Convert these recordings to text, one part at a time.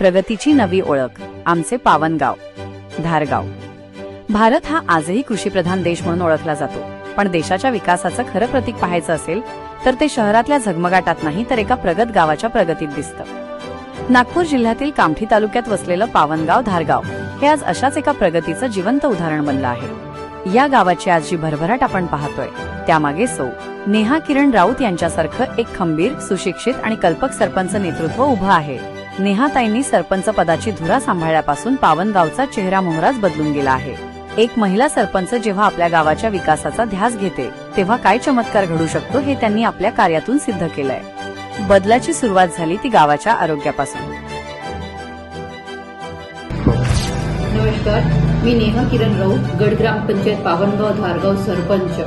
प्रगतीची नवी ओळख, आमचे पावनगाव धारगाव। भारत हा आजही कृषीप्रधान देश म्हणून ओळखला जातो, पण देशाच्या विकासाचं खरं प्रतीक पाहायचं असेल तर ते शहरातल्या झगमगाटात नाही तर एका प्रगत गावाच्या प्रगतीत दिसतं। नागपूर जिल्ह्यातील कामठी तालुक्यात वसलेलं पावनगाव धारगाव हे आज अशाच एका प्रगतीचं जिवंत उदाहरण बनलं आहे। या गावाची आज जी भरभराट आपण पाहतोय त्यामागे सौ नेहा किरण राऊत यांच्यासारखं एक खंबीर, सुशिक्षित आणि कल्पक सरपंच नेतृत्व उभं आहे। नेहाताईंनी सरपंच पदाची धुरा सांभाळल्यापासून पावनगावचा चेहरा मोहराच बदलून गेला आहे। एक महिला सरपंच जेव्हा आपल्या गावाच्या विकासाचा ध्यास घेते तेव्हा काय चमत्कार घडू शकतो हे त्यांनी आपल्या कार्यातून सिद्ध केलंय। बदलाची सुरुवात झाली ती गावाच्या आरोग्यापासून। नमस्कार, मी नेहा किरण राऊत, गड ग्रामपंचायत पावनगाव धारगाव सरपंच।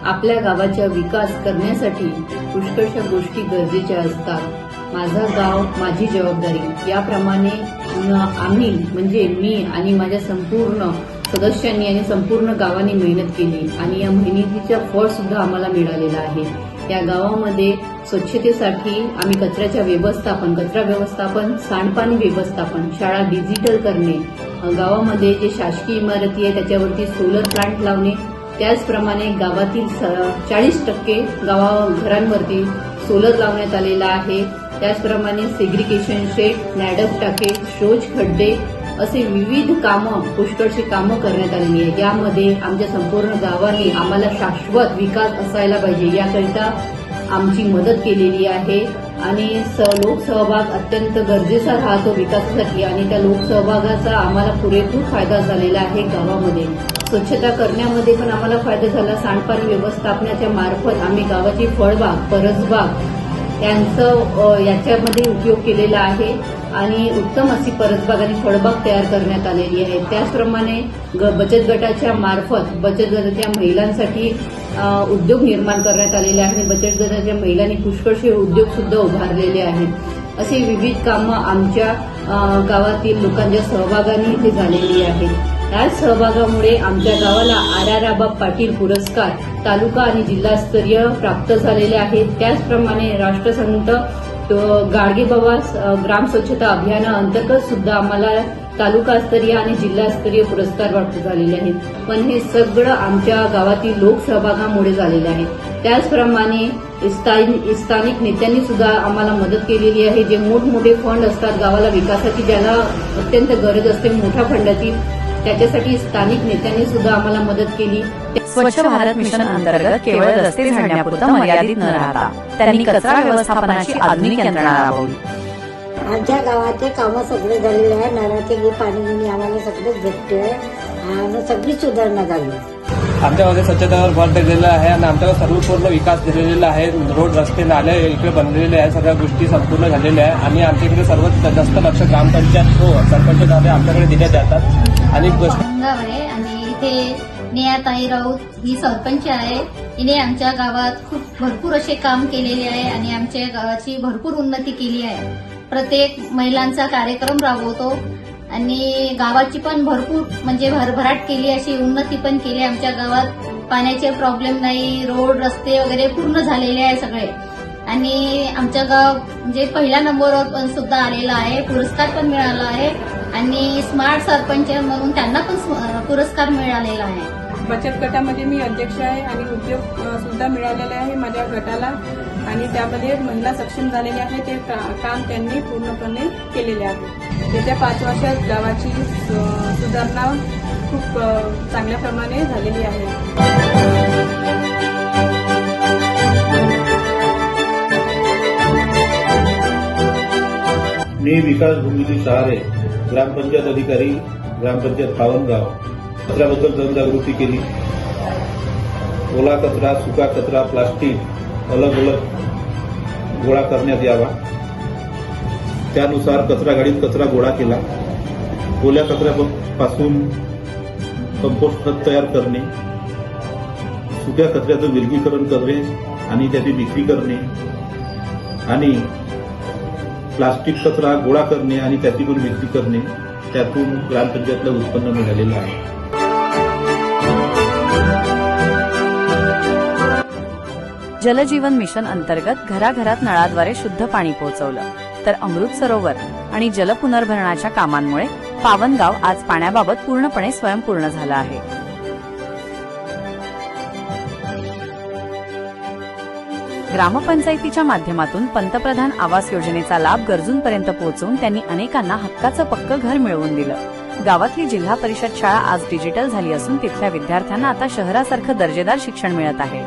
आपल्या गावाचा विकास करण्यासाठी पुष्कळशा गोष्टी गरजेच्या असतात। माझा गाव माझी जबाबदारी याप्रमाणे आम्ही म्हणजे मी आणि माझ्या संपूर्ण सदस्यांनी आणि संपूर्ण गावाने मेहनत केली आणि या मेहनतीचं फळ सुद्धा आम्हाला मिळालेलं आहे। या गावामध्ये स्वच्छतेसाठी आम्ही कचरा व्यवस्थापन, सांडपाणी व्यवस्थापन, शाळा डिजिटल करणे, गावामध्ये जे शासकीय इमारती आहे त्याच्यावरती सोलर प्लांट लावणे, त्याचप्रमाणे गावातील 40% घरांवरती सोलर लावण्यात आलेला आहे। त्याचप्रमाणे सेग्रिगेशन शेड, नॅडप टाके, शोच खड्डे असे विविध कामं, पुष्कळशी कामं करण्यात आलेली आहे। यामध्ये आमच्या संपूर्ण गावाने आम्हाला शाश्वत विकास असायला पाहिजे याकरिता आमची मदत केलेली आहे आणि लोकसहभाग अत्यंत गरजेचा राहतो विकासासाठी आणि त्या लोकसहभागाचा आम्हाला पुरेपूर फायदा झालेला आहे। गावामध्ये स्वच्छता करण्यामध्ये पण आम्हाला फायदा झाला। सांडपाणी व्यवस्थापनाच्या मार्फत आम्ही गावाची फळबाग, परसबाग याच्यामध्ये उपयोग केलेला आहे आणि उत्तम अशी परसबाग आणि फळबाग तयार करण्यात आलेली आहे। त्याचप्रमाणे बचत गटाच्या मार्फत बचत गटाच्या महिलांसाठी उद्योग निर्माण करण्यात आलेले आहे आणि बचत गटाच्या महिलांनी पुष्कळशे उद्योग सुद्धा उभारलेले आहेत। असे विविध कामं आमच्या गावातील लोकांच्या सहभागाने इथे झालेली आहेत। याच सहभागामुळे आमच्या गावाला आर.आर. पाटील पुरस्कार तालुका आणि जिल्हास्तरीय प्राप्त झालेले आहेत। त्याचप्रमाणे राष्ट्रसंत गाडगेबाबा ग्राम स्वच्छता अभियानाअंतर्गत सुद्धा आम्हाला तालुकास्तरीय आणि जिल्हास्तरीय पुरस्कार प्राप्त झालेले आहेत। पण हे सगळं आमच्या गावातील लोकसहभागामुळे झालेले आहे। त्याचप्रमाणे स्थानिक नेत्यांनी सुद्धा आम्हाला मदत केलेली आहे। जे मोठमोठे फंड असतात गावाला विकासाची, ज्याला अत्यंत गरज असते मोठ्या फंडाची, त्याच्यासाठी स्थानिक नेत्यांनी सुद्धा आम्हाला मदत केली। स्वच्छ भारत मिशन अंतर्गत केवळ रस्ते झाडण्यापुरतं मर्यादित न राहता त्यांनी कचरा व्यवस्थापनाची आधुनिक यंत्रणा राबवली। आमच्या गावाचे कामं सगळे झालेले आहे। नळाचे पाणी आम्हाला सगळंच भेटते आणि सगळी सुधारणा झाली। आमच्या गावात स्वच्छतेवर भर दिलेला आहे आणि आमच्याकडे सर्व पूर्ण विकास झालेला आहे। रोड, रस्ते, नाले इकडे बनलेले आहे, सगळ्या गोष्टी संपूर्ण झालेल्या आहे आणि आमच्याकडे सर्वात जास्त लक्ष ग्रामपंचायत सरपंच झाले आमच्याकडे दिले जातात। आणि इथे नेहाताई राऊत ही सरपंच आहे। हिने आमच्या गावात खूप भरपूर असे काम केलेले आहे आणि आमच्या गावाची भरपूर उन्नती केली आहे। प्रत्येक महिलांचा कार्यक्रम राबवतो आणि गावाची पण भरपूर म्हणजे भरभराट केली, अशी उन्नती पण केली। आमच्या गावात पाण्याचे प्रॉब्लेम नाही, रोड, रस्ते वगैरे पूर्ण झालेले आहे सगळे आणि आमच्या गाव म्हणजे पहिल्या नंबरवर पण सुद्धा आलेला आहे, पुरस्कार पण मिळाला आहे आणि स्मार्ट सरपंच म्हणून त्यांना पण पुरस्कार मिळालेला आहे। बचत गटामध्ये मी अध्यक्ष आहे आणि उद्योग सुद्धा मिळालेले आहे माझ्या गटाला आणि त्यामध्ये महिला सक्षम झालेले आहे। ते काम त्यांनी पूर्णपणे केलेले आहे। येत्या 5 वर्षात गावाची सुधारणा खूप चांगल्या प्रमाणे झालेली आहे। मी विकास भूमिती सहारे, ग्रामपंचायत अधिकारी, ग्रामपंचायत पावनगाव कचऱ्याबद्दल जनजागृती केली। ओला कचरा, सुका कचरा, प्लास्टिक अलग अलग गोळा करण्यात यावा, त्यानुसार कचरा गाडीत कचरा गोळा केला। ओल्या कचऱ्यापासून कंपोस्ट खत तयार करणे, सुक्या कचऱ्याचं विलगीकरण करणे आणि त्याची विक्री करणे आणि प्लास्टिक कचरा गोळा करणे आणि त्याची पण विक्री करणे, त्यातून ग्रामपंचायतला उत्पन्न मिळालेलं आहे। जलजीवन मिशन अंतर्गत घराघरात नळाद्वारे शुद्ध पाणी पोहोचवलं तर अमृत सरोवर आणि जलपुनर्भरणाच्या कामांमुळे पावनगाव आज पाण्याबाबत पूर्णपणे स्वयंपूर्ण झालं आहे. ग्रामपंचायतीच्या माध्यमातून पंतप्रधान आवास योजनेचा लाभ गरजूंपर्यंत पोहोचवून त्यांनी अनेकांना हक्काचं पक्कं घर मिळवून दिलं. गावातली जिल्हा परिषद शाळा आज डिजिटल झाली असून तिथल्या विद्यार्थ्यांना आता शहरासारखं दर्जेदार शिक्षण मिळत आहे.